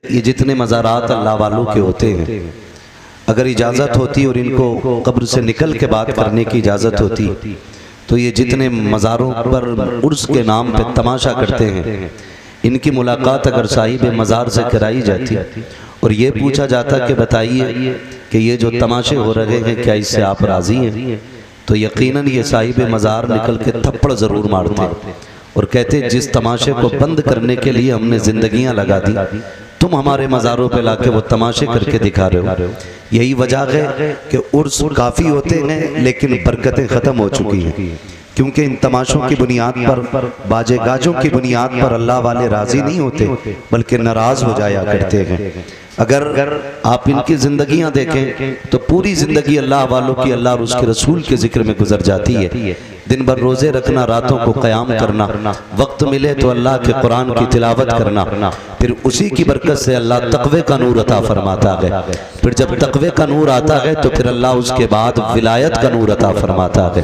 ये जितने मज़ारात अल्लाह वालों के होते हैं, अगर इजाज़त होती और इनको कब्र से निकल के बात करने की इजाज़त होती तो ये जितने मज़ारों पर उर्स के नाम पे तमाशा करते हैं, इनकी मुलाकात अगर साहिब मज़ार से कराई जाती और ये पूछा जाता कि बताइए कि ये जो तमाशे हो रहे हैं क्या इससे आप राज़ी हैं, तो यकीनन ये साहिब मज़ार निकल के थप्पड़ ज़रूर मारते और कहते जिस तमाशे को बंद करने के लिए हमने ज़िंदगियां लगा दी, तुम हमारे मज़ारों पे लाके वो तमाशे करके दिखा रहे हो। यही वजह है कि उर्स काफ़ी होते हैं लेकिन बरकतें ख़त्म हो चुकी हैं, क्योंकि इन तमाशों की बुनियाद पर, बाजे गाजों की बुनियाद पर अल्लाह वाले राज़ी नहीं होते बल्कि नाराज़ हो जाया करते हैं। अगर आप इनकी ज़िंदगियां देखें तो पूरी ज़िंदगी अल्लाह वालों की, अल्लाह और उसके रसूल के जिक्र में गुजर जाती है। दिन भर रोज़े रखना, रातों को क़याम करना, वक्त मिले तो अल्लाह के कुरान की तिलावत करना, फिर उसी की बरकत से अल्लाह तक़वे का नूर अता फरमाता है। फिर जब तक़वे का नूर आता है तो फिर अल्लाह उसके बाद विलायत का नूर अता फरमाता है,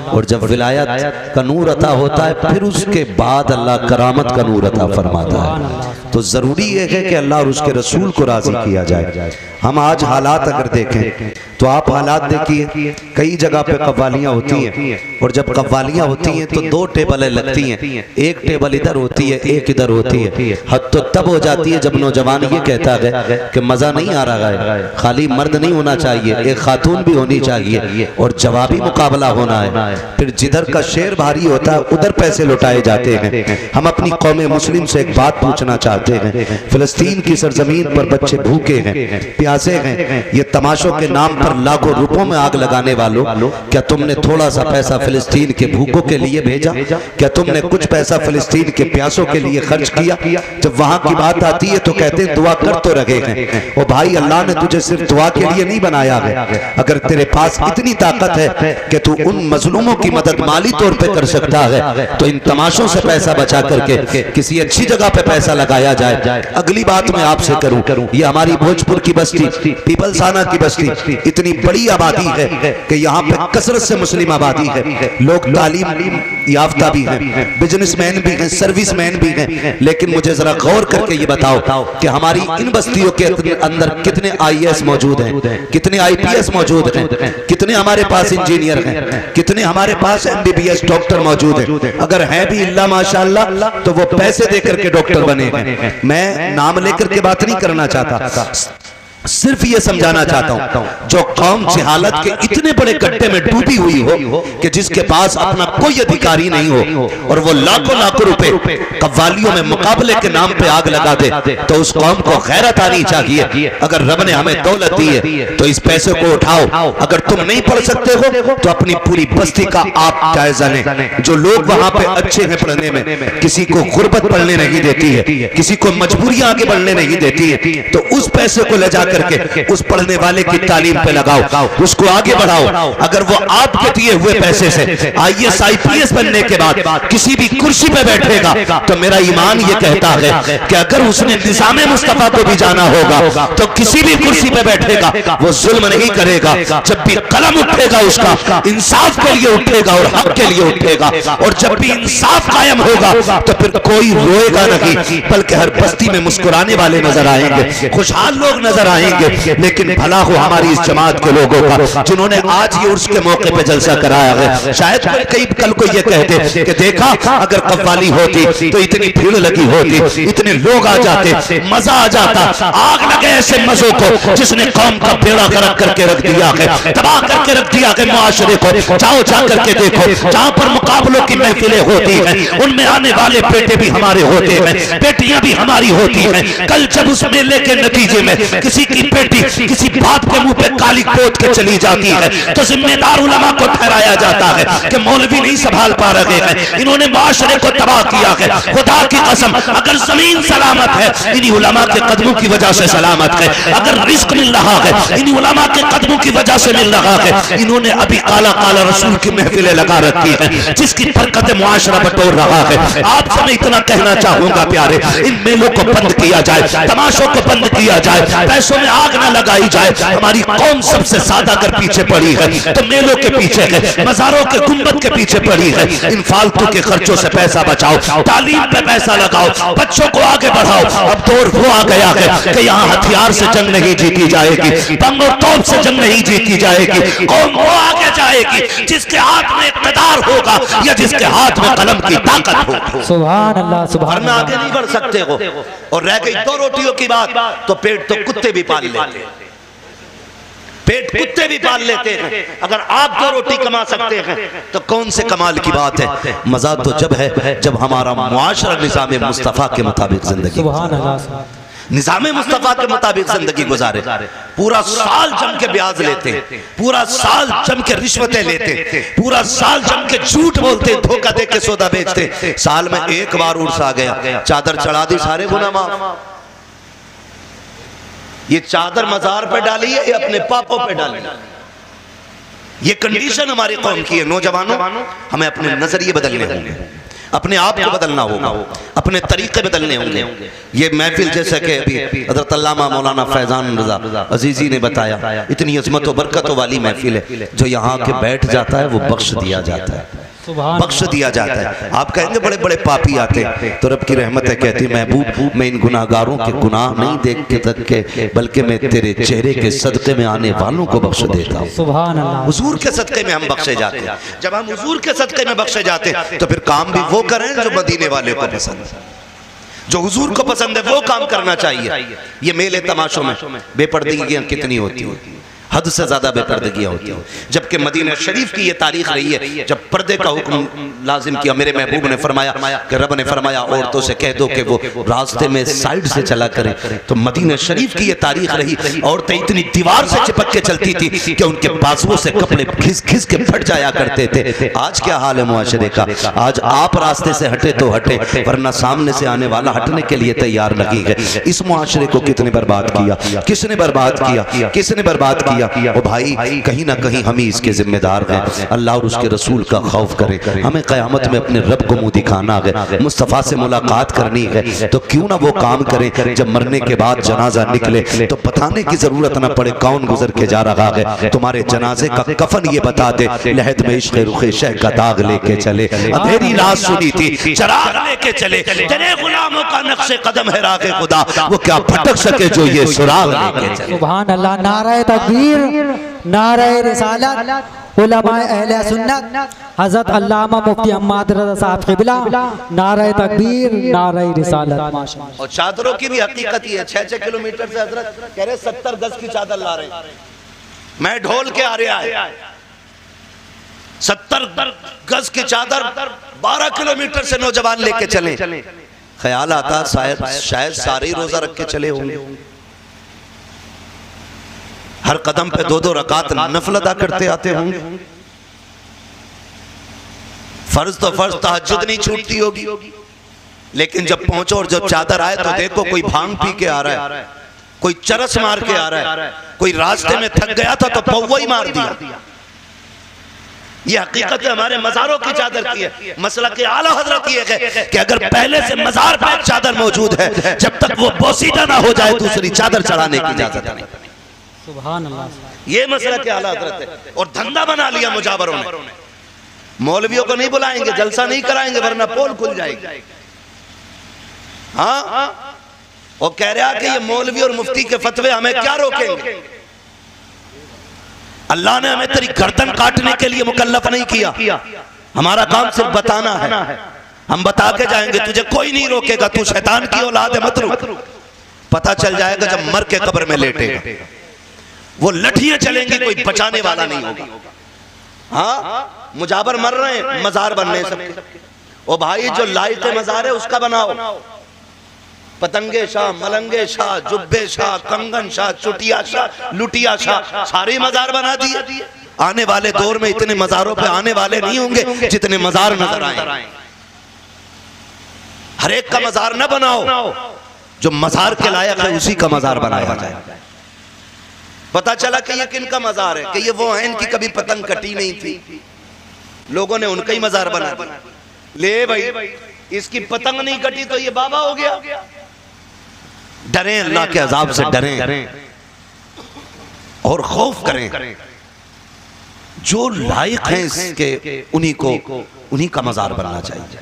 और जब विलायत का नूर अता होता है फिर उसके बाद अल्लाह करामत का नूर अता फरमाता है। तो ज़रूरी ये है कि अल्लाह और उसके रसूल को राज़ी किया जाए। हम आज हालात अगर देखें तो आप हालात देखिए, कई जगह पे कव्वालियाँ होती हैं, और जब कव्वालियाँ होती हैं तो दो टेबलें लगती हैं, एक टेबल इधर होती है, एक इधर होती है। हद तो तब हो जाती है जब नौजवान ये कहता है कि मज़ा नहीं आ रहा है, खाली मर्द नहीं होना चाहिए, एक खातून भी होनी चाहिए और जवाबी मुकाबला होना है। फिर जिधर का शेर भारी होता है उधर पैसे लुटाए जाते हैं। हम अपनी कौम मुस्लिम से एक बात पूछना चाहते हैं, फिलिस्तीन की सरजमीन पर बच्चे भूखे हैं, प्यासे हैं, ये तमाशों के नाम पर लाखों रुपयों में आग लगाने वालों, क्या तुमने थोड़ा सा पैसा फिलिस्तीन के भूखों के लिए भेजा? क्या तुमने कुछ पैसा फिलिस्तीन के प्यासों के लिए खर्च किया? जब वहां की बात आती है तो कहते हैं दुआ कर तो रहे हैं। ओ भाई, अल्लाह ने तुझे सिर्फ दुआ के लिए नहीं बनाया है। अगर तेरे पास इतनी ताकत है कि तू उन मजलूमों की मदद माली तौर पे कर सकता है तो इन तमाशों से पैसा बचा करके किसी अच्छी जगह पे पैसा लगाया जाए। अगली बात मैं आपसे करूं, ये हमारी भोजपुर की बस्ती, पीपलसाना की बस्ती, इतनी बड़ी आबादी है कि यहाँ पे कसरत से मुस्लिम आबादी है, लोग तालीम याफ्ता भी हैं, बिजनेसमैन भी हैं, सर्विसमैन भी हैं, लेकिन मुझे जरा गौर करके ये बताओ कि हमारी इन बस्तियों के अंदर कितने आईएएस मौजूद हैं, कितने आईपीएस मौजूद हैं, कितने हमारे पास इंजीनियर हैं, कितने हमारे पास एमबीबीएस डॉक्टर मौजूद हैं? अगर हैं भी इल्ला माशाअल्लाह तो वो पैसे देकर के डॉक्टर बने हैं। मैं नाम लेकर के बात नहीं करना चाहता, सिर्फ ये समझाना चाहता हूं, जो कौम जहालत के इतने बड़े गड्ढे में डूबी हुई हो कि जिसके पास अपना कोई अधिकारी नहीं हो और वो लाखों लाखों रुपए कव्वालियों में मुकाबले के नाम पे आग लगा दे, तो उस कौम को गैरत आनी चाहिए। अगर रब ने हमें दौलत दी है तो इस पैसे को उठाओ। अगर तुम नहीं पढ़ सकते हो तो अपनी पूरी बस्ती का आप जायजा लें। जो लोग वहां पे अच्छे हैं पढ़ने में, किसी को गुर्बत पढ़ने नहीं देती है, किसी को मजबूरियां आगे बढ़ने नहीं देती है, तो उस पैसे को ले जाकर के उस पढ़ने वाले की तालीम पे लगाओ, उसको आगे बढ़ाओ। अगर वो आपके दिए हुए पैसे से आईएएस आईपीएस बनने के बाद किसी भी कुर्सी पे बैठेगा तो मेरा ईमान ये कहता है कि अगर उसने निज़ामे मुस्तफा को भी जाना होगा तो किसी भी कुर्सी पे बैठेगा वो जुल्म नहीं करेगा। जब भी कलम उठेगा उसका इंसाफ के लिए उठेगा और हक के लिए उठेगा, और जब भी इंसाफ कायम होगा तो फिर कोई रोएगा नहीं, बल्कि हर बस्ती में मुस्कुराने वाले नजर आएंगे, खुशहाल लोग नजर आएंगे। लेकिन भला हो हमारी इस जमात के लोगों का जिन्होंने आज ये उर्स के मौके पे जलसा कराया है। शायद कई कल को ये कहते कि देखा अगर कव्वाली होती तो इतनी भीड़ लगी होती, इतने लोग आ जाते, मजा आ जाता। आग लगे ऐसे मजों को जिसने कौम का बेड़ा गर्क करके रख दिया है, तबाह करके रख दिया है मुआशरे को। जाओ जा करके देखो, जहां पर मुकाबलों की महफिलें होती हैं उनमें आने वाले बेटे भी हमारे होते हैं, बेटियां भी हमारी होती हैं। कल जब उस मेले के नतीजे में किसी की बेटी किसी बाप के मुंह पे काली पोत के चली जाती है तो जिम्मेदार उलमा को ठहराया जाता है कि मौलवी नहीं संभाल पा रहे हैं, इन्होंने माशरे को तबाह किया है। खुदा की कसम, अगर जमीन सलामत है इन्हीं उलमा के कदमों की वजह से सलामत है, अगर रिस्क मिल रहा है इन्हीं उलमा के कदमों की वजह से मिल रहा है। इन्होंने अभी काला काला रसूल की महफिलें लगा रखी है जिसकी बरकत मुआशरा बटोर रहा है। आपसे मैं इतना कहना चाहूंगा प्यारे, इन मेलों को बंद किया जाए, तमाशों को बंद किया जाए, पैसों में आग न लगाई जाए। हमारी कौम सबसे ज्यादा अगर पीछे पड़ी है तो मेलों के पीछे है, मज़ारों के गुंबद के पीछे पड़ी है। इन फालतू के खर्चों से पैसा बचाओ, तालीम पे पैसा लगाओ, बच्चों को आगे बढ़ाओ। अब दौर वो आ गया है कि यहाँ हथियार से जंग नहीं जीती जाएगी, बम और तोप से जंग नहीं जीती जाएगी। कौम वो आगे जाएगी जिसके हाथ में इक़्तिदार होगा या जिसके हाथ में कलम की ताकत हो। सुभान अल्लाह, सुभान वरना आगे नहीं बढ़ सकते हो। और रह गई दो रोटियों की बात, तो पेट तो कुत्ते भी पाल लेते हैं, पेट कुत्ते भी पाल लेते हैं। अगर आप दो रोटी कमा सकते हैं तो कौन से कमाल की बात है। मजा तो जब है जब हमारा मुआशरा निज़ाम मुस्तफ़ा के मुताबिक जिंदगी, सुभान अल्लाह, निज़ाम मुस्तफ़ा के मुताबिक जिंदगी गुजारे। पूरा साल जम के ब्याज लेते, पूरा साल जम के रिश्वतें लेते, पूरा साल जम के झूठ बोलते, धोखा दे के सौदा बेचते। साल में एक बार उर्स आ गया, चादर चढ़ा दी, सारे गुनाह माफ। ये चादर मजार पे डाली है, ये अपने पापों पे डाली। ये कंडीशन हमारी कौम की है। नौजवानों, हमें अपने नजरिए बदलने होंगे, अपने आप को बदलना होगा, अपने तरीके बदलने होंगे। ये महफिल जैसे कि अभी हज़रत अल्लामा मौलाना फैज़ान रज़ा अजीज़ी ने बताया, इतनी अज़मत व बरकतों वाली महफिल है, जो यहाँ के बैठ जाता है वो बख्श दिया जाता है, बख्श दिया जाता है। आप कहेंगे बड़े बड़े पापी आते, तो रब की रहमत है, कहती महबूब मैं इन गुनाहगारों के गुनाह नहीं देख के तक के, बल्कि मैं तेरे चेहरे के सदक़े में आने वालों को बख्श देता हूँ। सुभान अल्लाह, हुजूर के सदक़े में हम बख्शे जाते हैं। जब हम हुजूर के सदक़े में बख्शे जाते हैं तो फिर काम भी वो करें जो मदीने वाले को पसंद है, जो हुजूर को पसंद है वो काम करना चाहिए। ये मेले तमाशों में बेपर्दगियां कितनी होती हैं, हद से ज्यादा बेपर्दगियां होती हैं। जबकि मदीना शरीफ की ये तारीख रही है जब पर्दे का हुक्म लाजिम किया। मेरे महबूब ने फरमाया कि रब ने फरमाया औरतों से कह दो कि वो रास्ते में साइड से चला करें। तो मदीना शरीफ की ये तारीख रही। औरतें इतनी दीवार से चिपक के चलती थी कि उनके बाजुओं से कपड़े घिस घिस के फट जाया करते थे। आज क्या हाल है मुआशरे का? आज आप रास्ते से हटे तो हटे, वरना सामने से आने वाला हटने के लिए तैयार नहीं है। इस मुआशरे को कितने बर्बाद किया, किसने बर्बाद किया, किसने बर्बाद किया? ओ भाई, कहीं ना कहीं हम ही इसके जिम्मेदार हैं। अल्लाह और उसके रसूल का खौफ करें। हमें क़यामत में अपने रब को मुंह दिखाना है, मुस्तफ़ा से मुलाकात करनी है, तो क्यों ना वो काम करें जब मरने के बाद जनाजा निकले तो बताने की जरूरत ना पड़े कौन गुजर के जा रहा है। तुम्हारे जनाजे का कफन ये बता दे, लहद में इश्क़ रुख़े शह का दाग लेके चले, अंधेरी रात सुनी थी चराग लेके चले, जने गुलामों का नक्शे कदम है रागे खुदा, वो क्या भटक सके जो ये सुराग लेके चले। सुभान अल्लाह, नारे तकबीर, नारे रिसालत, उलमाए अहले सुन्नत, हज़रत अल्लामा मुफ्ती अहमद रज़ा साहब क़िबला, नारे तकबीर, नारे रिसालत। माशाअल्लाह। और चादरों की भी हकीकत ही है। 6-6 किलोमीटर से हजरत कह रहे 70 गज की चादर ला रहे हैं। मैं ढोल के आ रहा है 70 गज की चादर 12 किलोमीटर से नौजवान लेके चले। ख्याल आता शायद सारे ही रोजा रख के चले होंगे। हर कदम पे 2-2 रकात नफल अदा करते आते होंगे। फर्ज तो फर्ज, तहज्जुद नहीं छूटती होगी। लेकिन जब पहुंचो और जब चादर आए तो देखो कोई भांग पी के आ रहा है, कोई चरस मार के आ रहा है, कोई रास्ते में थक गया था तो पौवा ही मार दिया। ये हकीकत हमारे मज़ारों की चादर की है। मसला के आला हजरत ये है कि अगर पहले से मज़ार पर चादर मौजूद है, जब तक वो बोसीदा ना हो जाए दूसरी चादर चढ़ाने की इजाजत नहीं। सुभान अल्लाह, ये मसला के आला हजरत है। और धंधा बना लिया मुजावरों ने। मौलवियों को नहीं बुलाएंगे, जलसा नहीं कराएंगे, वरना पोल खुल जाएगी। हाँ, वो कह रहा कि ये मौलवी और मुफ्ती के फतवे हमें क्या रोकेंगे? अल्लाह ने हमें तेरी गर्दन काटने के लिए मुकल्लफ नहीं किया। हमारा काम सिर्फ बताना है। हम बता के जाएंगे, तुझे कोई नहीं रोकेगा। तू शैतान की औलाद है, मत रुक। पता चल जाएगा जब मर के कब्र में लेटेगा। वो लठियां चलेंगी, कोई बचाने वाला नहीं होगा। हाँ, मुजावर मर रहे हैं, मजार बन रहे सबके। ओ भाई, जो लायक मजार है उसका बनाओ। पतंगे शाह, मलंगे शाह, जुब्बे शाह, कंगन शाह, चुटिया शाह, लुटिया शाह, सारे मजार बना दिए। आने वाले दौर में इतने मजारों पे आने वाले नहीं होंगे जितने मजार नजर आए। हर एक का मजार न बनाओ, जो मजार के लायक है उसी का मजार बनाया जाए। पता चला कि ये किन का मजार है, कि ये वो हैं इनकी कभी पतंग कटी नहीं थी, लोगों ने उनका ही मजार बना दिया। ले भाई, इसकी पतंग नहीं कटी तो ये बाबा हो गया। डरें, अल्लाह के अजाब से डरें। और खौफ करें। जो लायक हैं इसके उन्हीं का मजार बनना चाहिए।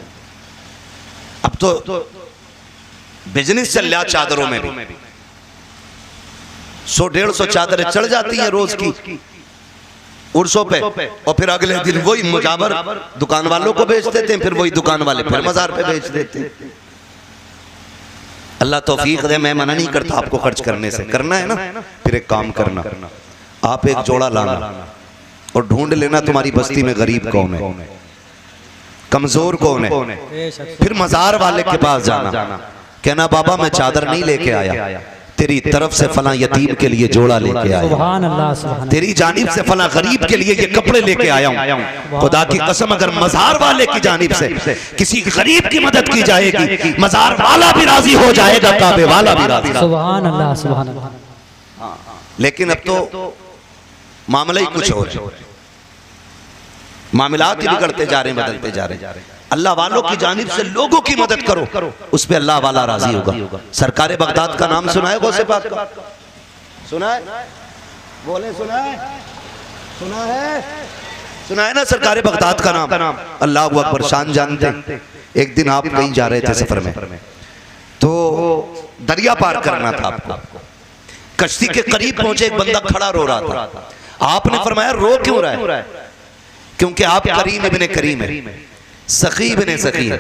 अब तो बिजनेस चल रहा चादरों में भी 100-150 चादरें चढ़ जाती हैं रोज की उर्सों पे, और फिर अगले दिन वही मुजावर दुकान वालों को बेच देते हैं, फिर वही दुकान वाले फिर मजार पे बेच देते हैं। अल्लाह तौफीक दे। मैं मना नहीं करता आपको खर्च करने से, करना है ना, फिर एक काम करना, आप एक जोड़ा लाना और ढूंढ लेना तुम्हारी बस्ती में गरीब कौन है, कमजोर कौन है, फिर मजार वाले के पास जाना, कहना बाबा मैं चादर नहीं लेके आया, तेरी तरफ से फला यतीम के लिए जोड़ा लेके आया, सुभान अल्लाह, सुभान तेरी जानिब से फला गरीब के लिए ये कपड़े लेके आया हूँ। खुदा की कसम अगर मजार वाले की जानिब से किसी गरीब की मदद की जाएगी, मजार वाला भी राजी हो जाएगा, काबे वाला भी राजी। सुभान अल्लाह, सुभान अल्लाह। लेकिन अब तो मामला ही कुछ और है, मामलात ही बिगड़ते जा रहे हैं, बदलते जा रहे हैं। अल्लाह वालों की जानिब से लोगों की मदद करो, उस पे अल्लाह वाला राजी होगा। सरकारे बगदाद का नाम सुना है गौसे पाक का? सुना है? बोले सुना है? सुना है? सुना है ना सरकारे बगदाद का नाम? अल्लाह अकबर, शान जानते हैं। एक दिन आप कहीं जा रहे थे सफर में, तो दरिया पार करना था आपको, कश्ती के करीब पहुंचे, एक बंदा खड़ा रो रहा था। आपने फरमाया रो क्यों रहा है? क्योंकि आप करीम इब्ने करीम है, सखी इब्ने सखी है।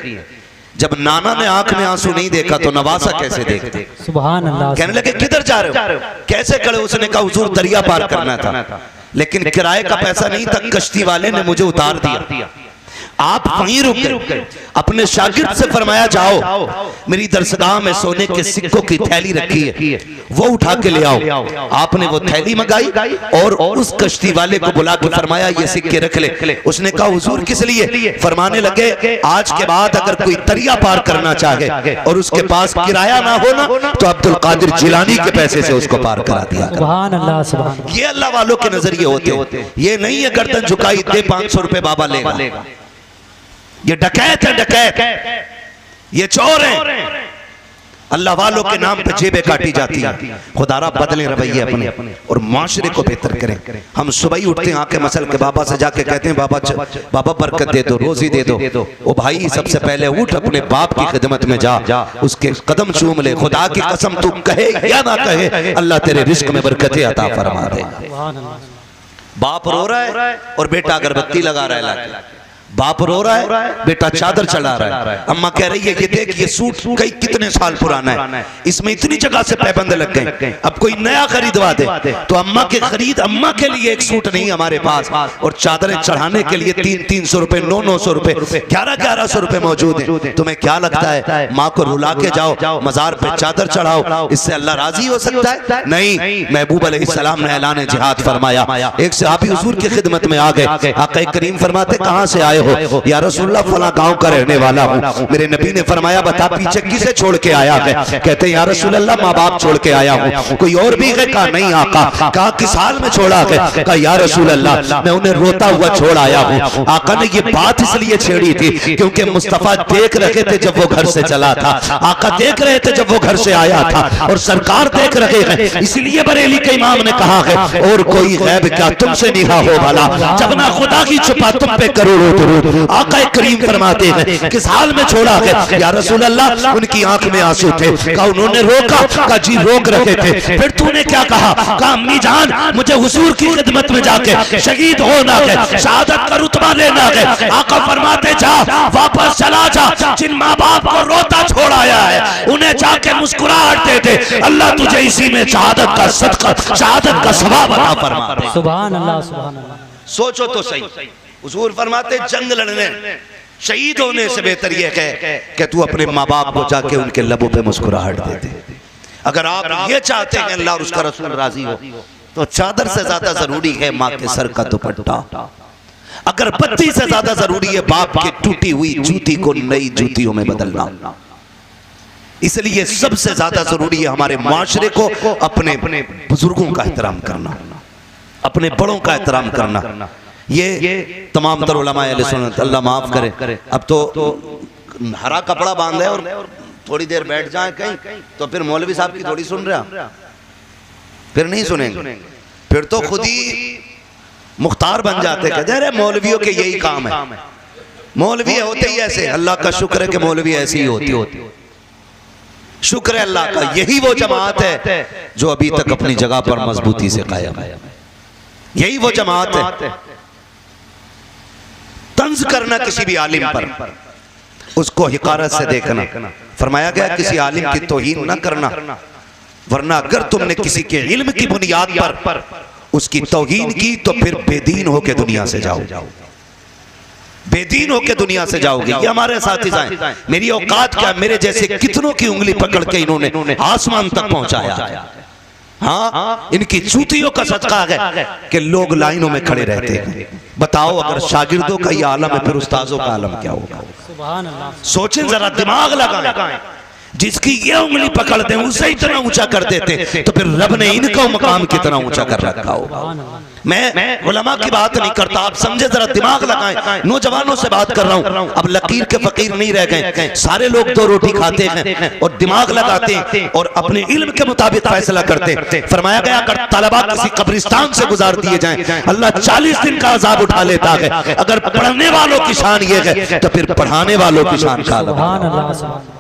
जब नाना ने आंख में आंसू नहीं देखा तो नवासा कैसे देखते? सुभान अल्लाह। कहने लगे किधर जा रहे हो, कैसे खड़े? उसने कहा हुजूर दरिया पार करना था, लेकिन किराए का पैसा नहीं था, कश्ती वाले ने मुझे उतार दिया। आप वहीं रुक गए। अपने शागिर्द से फरमाया जाओ मेरी दरसगाह में सोने के सिक्कों की थैली रखी है, वो उठा के ले आओ। आपने वो थैली मंगाई और उस कश्ती वाले को बुला के फरमाया ये सिक्के रख ले। उसने कहा हुजूर किस लिए? फरमाने लगे आज के बाद अगर कोई दरिया पार करना चाहे और उसके पास किराया ना हो ना, तो अब्दुल कादिर जिलानी के पैसे से उसको पार करा दिया। सुभान अल्लाह, सुभान अल्लाह। ये अल्लाह वालों के नजरिए होते, ये नहीं है गर्दन झुकाई दे 500 रुपए बाबा लेगा। ये डकैत है, डकैत, ये चोर है। अल्लाह वालों के नाम पे जेबें काटी जाती हैं। खुदारा बदले रवैये अपने और माशरे को बेहतर करें। हम सुबह ही उठते हैं, आके मसल के बाबा से जाके कहते हैं बाबा बरकत दे दो, रोजी दे दो। ओ भाई सबसे पहले उठ, अपने बाप की खिदमत में जा, उसके कदम चूम ले। खुदा की कसम तू कहे या ना कहे, अल्लाह तेरे रिस्क में बरकतें अता फरमा दे। बाप रो रहा है और बेटा अगरबत्ती लगा रहा है लाके। बाप रो रहा है, बेटा चादर चढ़ा रहा है। अम्मा कह रही है ये देख ये सूट कई कितने साल पुराना है, इसमें इतनी जगह से पैबंद लग गए, अब कोई नया खरीदवा दे। तो अम्मा के खरीद, अम्मा के लिए एक सूट नहीं हमारे पास, और चादरें चढ़ाने के लिए 300 रुपए, 900 रुपए, 1100 रुपए मौजूद है। तुम्हें क्या लगता है माँ को रुला के जाओ मजार पे चादर चढ़ाओ, इससे अल्लाह राजी हो सकता है? नहीं। महबूब अलैहिस्सलाम ने ऐलान जिहाद फरमाया। एक सहाबी हुजूर की खिदमत में आ गए। आका करीम फरमाते कहां से आए हो? या रसूलुल्लाह फला गांव का रहने वाला हूं। मेरे नबी ने फरमाया बता पीछे किसे छोड़ के आया है? कहते हैं या रसूलुल्लाह माँ बाप छोड़ के आया हूं। कोई और भी है? कहा नहीं आका। कहा किस हाल में छोड़ा है? कहा या रसूलुल्लाह मैं उन्हें रोता हुआ छोड़ आया हूं। आका ने ये बात इसलिए छेड़ी थी क्योंकि मुस्तफा देख रहे थे जब वो घर से चला था, आका देख रहे थे जब वो घर से आया था, और सरकार देख रहे हैं। इसलिए बरेली के इमाम ने कहा है और कोई गैब क्या तुमसे निहा हो भला, जब ना खुदा की छुपा तुम पे करोड़ों दुरूद। आका करीम फरमाते हैं किस हाल में छोड़ा है? या रसूल अल्लाह उनकी आंख में आंसू थे। कहा उन्होंने रोका? कहा जी रोक रहे थे। फिर तूने क्या कहा? कहा अम्मी जान मुझे हुजूर की खिदमत में जाके शहीद होना है, शहादत का रुतबा लेना है। आका फरमाते जा वापस चला जा, जिन माँ बाप को रोता छोड़ आया है उन्हें जाके मुस्कुराहट दे दे, अल्लाह तुझे इसी में शहादत का सदका, शहादत का सवाब अता फरमा दे। सुभान अल्लाह, सुभान अल्लाह। सोचो तो सही, हुजूर फरमाते जंग लड़ने शहीद होने से बेहतर यह है कि तू अपने माँ बाप को जाके उनके लबों पे मुस्कुराहट दे दे। अगर आप ये चाहते हैं अल्लाह और उसका रसूल राजी हो तो चादर से ज्यादा जरूरी है माँ के सर का दुपट्टा। अगर बत्ती से ज्यादा जरूरी है बाप की टूटी हुई जूती को नई जूतियों में बदलना। इसलिए सबसे ज्यादा जरूरी है हमारे माशरे को अपने बुजुर्गों का एहतराम करना, अपने बड़ों का एहतराम करना। ये तमाम तर उलमा अहले सुन्नत, अल्लाह माफ करे, अब तो हरा कपड़ा बांधे और थोड़ी देर बैठ जाए कहीं तो फिर मौलवी साहब की थोड़ी सुन रहे, फिर नहीं सुनेंगे। फिर तो खुद ही मुख्तार बन जाते, कहते अरे मौलवियों के यही काम है, मौलवी होते ही ऐसे। अल्लाह का शुक्र है कि मौलवी ऐसी ही होती। शुक्र है अल्लाह का, यही वो जमात है जो अभी तक अपनी जगह पर मजबूती से कायम है। यही वो जमात है। तंज करना किसी भी आलिम पर, उसको हिकारत से देखना। फरमाया गया किसी आलिम की तौहीन न करना, वरना अगर तुमने किसी के इल्म की बुनियाद पर उसकी तौहीन की तो फिर बेदीन होके दुनिया से जाओ, बेदीन होके दुनिया से जाओगे। ये हमारे साथी हैं, मेरी औकात क्या, मेरे जैसे कितनों की उंगली पकड़ के इन्होंने आसमान तक पहुंचाया। हाँ, इनकी जूतियों का सदका है कि लोग लाइनों में खड़े रहते हैं। बताओ अगर शागिर्दों का ये आलम है, फिर उस्ताजों का आलम क्या होगा? सुभान अल्लाह। सोचें जरा, दिमाग लगाएं। जिसकी ये उंगली पकड़ दें उसे इतना ऊंचा कर देते, तो फिर रब ने इनका मकाम कितना ऊंचा कर रखा होगा। मैं उलमा की बात नहीं करता, आप समझे, जरा दिमाग लगाएं। नौजवानों से बात कर रहा हूं। अब लकीर के फकीर नहीं रह गए, सारे लोग दो रोटी खाते हैं और दिमाग लगाते हैं और अपने इल्म के मुताबिक फैसला करते हैं। फरमाया गया अगर तलबा किसी कब्रिस्तान से गुजार दिए जाएं, अल्लाह 40 दिन का अजाब उठा लेता है। अगर पढ़ने वालों की शान ये है तो फिर पढ़ाने वालों की शान का अलग।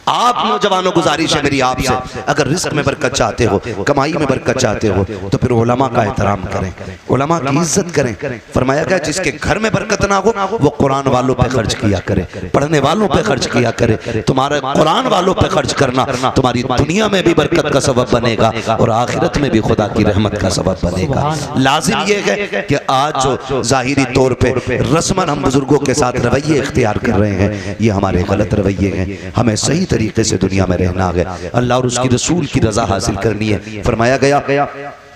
आप नौजवानों गुजारिश है मेरी आपसे, अगर रिस्क में बरकत चाहते हो, कमाई में बरकत चाहते हो, तो फिर उलमा का एहतराम करें, उलमा की इज्जत करें। फरमाया गया जिसके घर में बरकत ना हो वो कुरान वालों पे खर्च किया करे, पढ़ने वालों पे खर्च किया करे। तुम्हारे कुरान वालों पे खर्च करना तुम्हारी दुनिया में भी बरकत का सबब बनेगा और आखिरत में भी खुदा की रहमत का सबब बनेगा। लाजिम ये है कि आज जो जाहिरी तौर पे रस्मन हम बुजुर्गों के साथ रवैये इख्तियार कर रहे हैं, ये हमारे गलत रवैये हैं। हमें सही तरीके से दुनिया में रहना है, अल्लाह और उसकी रसूल की रजा हासिल करनी है। फरमाया गया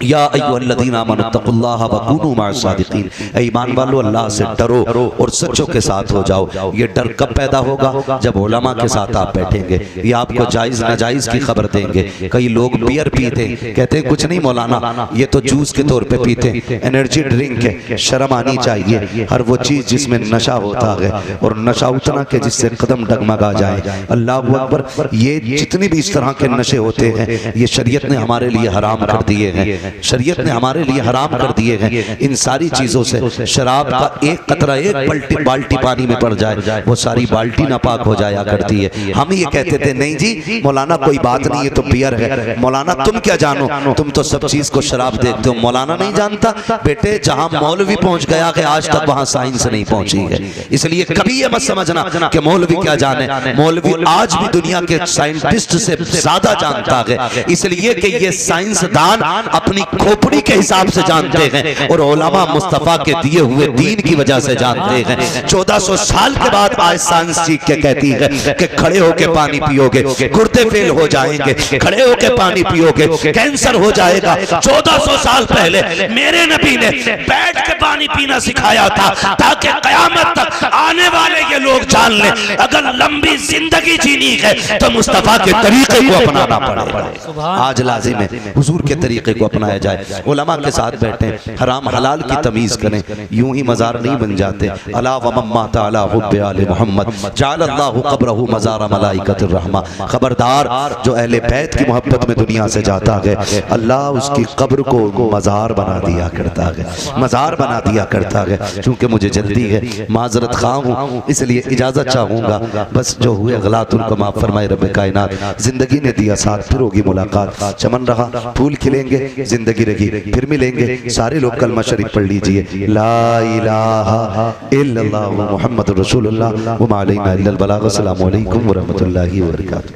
या अय्युहल्लज़ीना आमनुत्तक़ुल्लाह वकूनू मअस-सादिक़ीन, ईमान वालों अल्लाह से डरो और सच्चों के साथ हो जाओ। ये डर कब पैदा होगा? जब उलमा के साथ आप बैठेंगे, ये आपको जायज़ नाजायज़ की खबर देंगे। कई लोग बियर पीते, कहते हैं कुछ नहीं मौलाना, ये तो जूस के तौर पे पीते, एनर्जी ड्रिंक है, शर्म आनी चाहिए। हर वो चीज़ जिसमें नशा होता है और नशा उतना के जिससे कदम डगमगा जाए। अल्लाहु अकबर। ये जितने भी इस तरह के नशे होते हैं ये शरीयत ने हमारे लिए हराम कर दिए हैं, शरीयत ने हमारे लिए हराम कर दिए हैं। इन सारी चीजों से शराब का एक कतरा, एक बाल्टी पानी में पड़ जाए वो सारी बाल्टी नापाक हो जाया करती है। हम ये कहते थे नहीं जी मौलाना कोई बात नहीं, ये तो बियर है। मौलाना तुम क्या जानो, तुम तो सब चीज को शराब देखते हो। मौलाना नहीं जानता बेटे, जहां मौलवी पहुंच गया है आज तक वहां साइंस नहीं पहुंची है। इसलिए कभी ये मत समझना कि मौलवी क्या जाने, मौलवी आज भी दुनिया के साइंटिस्ट से ज्यादा जानता है, इसलिए कि ये साइंसदान अपनी खोपड़ी के हिसाब से जानते हैं और उलमा मुस्तफा के दिए हुए दीन की वजह से जानते हैं। 1400 साल के बाद आज साइंस सीख के कहती है कि खड़े होके पानी पियोगे गुर्दे फेल हो जाएंगे, खड़े होके पानी पियोगे कैंसर हो जाएगा। 1400 साल पहले मेरे नबी ने बैठ के पानी पीना सिखाया था ताकि कयामत तक आने वाले ये लोग जान लें अगर लंबी जिंदगी जीनी है तो मुस्तफा के तरीके को अपनाना पड़ेगा। आज लाजिम है हुजूर के तरीके को अपनाया जाए, उलमा के साथ बैठें, हराम हलाल की तमीज करें, यूं ही मजार नहीं बन जाते। अला व मम्मा तआला हुब्बे आले मोहम्मद जअलल्लाहु क़ब्रहु मज़ारा मलाइकतिर रहमा। खबरदार जो अहले बैत की मोहब्बत में दुनिया से जाता है अल्लाह उसकी कब्र को मजार बना दिया करता है, मजार बना दिया करता है। चूंकि मुझे जल्दी है, माजरत खा हूँ, इसलिए इजाजत चाहूंगा। बस जो हुए गलत उनको माफ फरमाए रब कायनात। जिंदगी ने दिया साथ, फिर होगी मुलाकात, चमन रहा फूल खिलेंगे, जिंदगी रही, फिर मिलेंगे। सारे लोग कलमा शरीफ पढ़ लीजिए, ला इलाहा इल्लल्लाह मुहम्मदुर रसूलुल्लाह व मा अलैना इल्लल बलाग। अस्सलामु अलैकुम व रहमतुल्लाहि व बरकातहू।